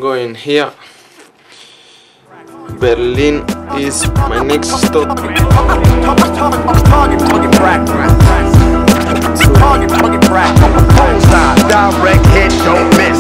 going here. Berlin is my next stop. Direct hit, don't miss.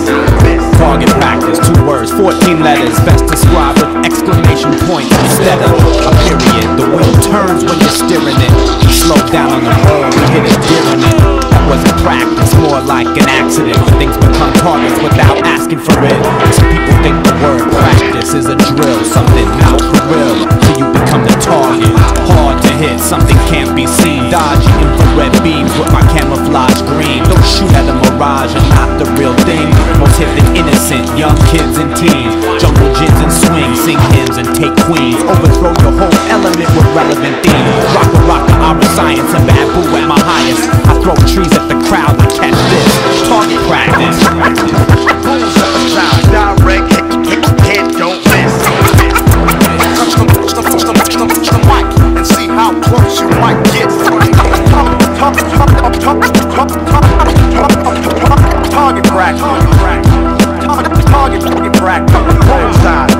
Target practice, 2 words, 14 letters. Best described with exclamation points instead of a period. The wheel turns when you're steering it. Slow down on the road, we hit a deer in it. That wasn't practice, more like an accident. Things become targets without asking for it. Some people think the word practice is a drill, something not for real, till you become the target. Hard to hit, something can't be seen. Dodging infrared beams with my camouflage green. Don't shoot at a mirage and not the real thing. Most hip and innocent, young kids and teens. Jungle gins and swings, sing hymns and take queens. Overthrow your whole element with relevant themes. Rock our science and bamboo at my highest. I throw trees at the crowd and catch this. Target practice. Direct hit, don't miss. Touch the mic and see how close you might get. Target practice.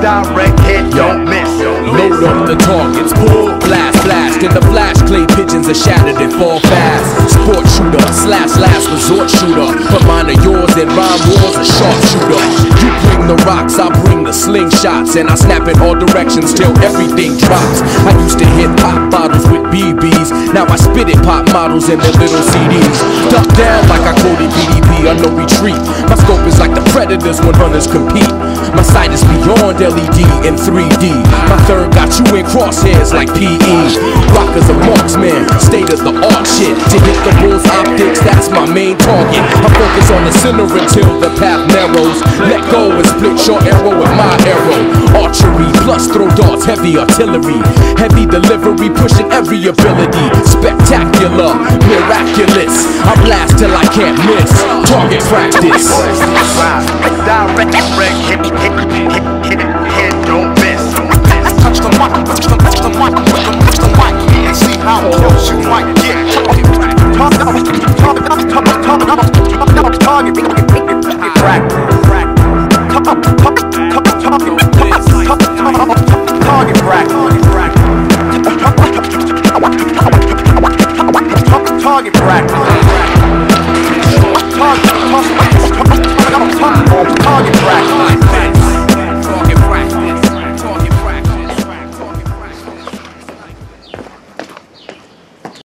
Direct hit, don't miss. Load up the targets, pull, blast, and the flash clay pigeons are shattered and fall fast. Sport shooter, / last resort shooter, but mine are yours and rhyme wars a sharpshooter. You bring the rocks, I bring the slingshots, and I snap in all directions till everything drops. I used to hit pop bottles with BBs, now I spit it pop models in their little CDs. Duck down like I quoted PDP, no retreat. My scope is like the Predators when hunters compete. My sight is beyond LED and 3D. My third got you in crosshairs like PE. Rockers a marksman, state of the art shit. To hit the bull's optics, that's my main target. I focus on the center until the path narrows. Let go and split your arrow with my arrow. Archery plus throw darts, heavy artillery. Heavy delivery, pushing every ability. Spectacular, miraculous. I blast till I can't miss. Target practice. Direct hit, don't miss. Touch the mic, and see how close you might get. Target practice.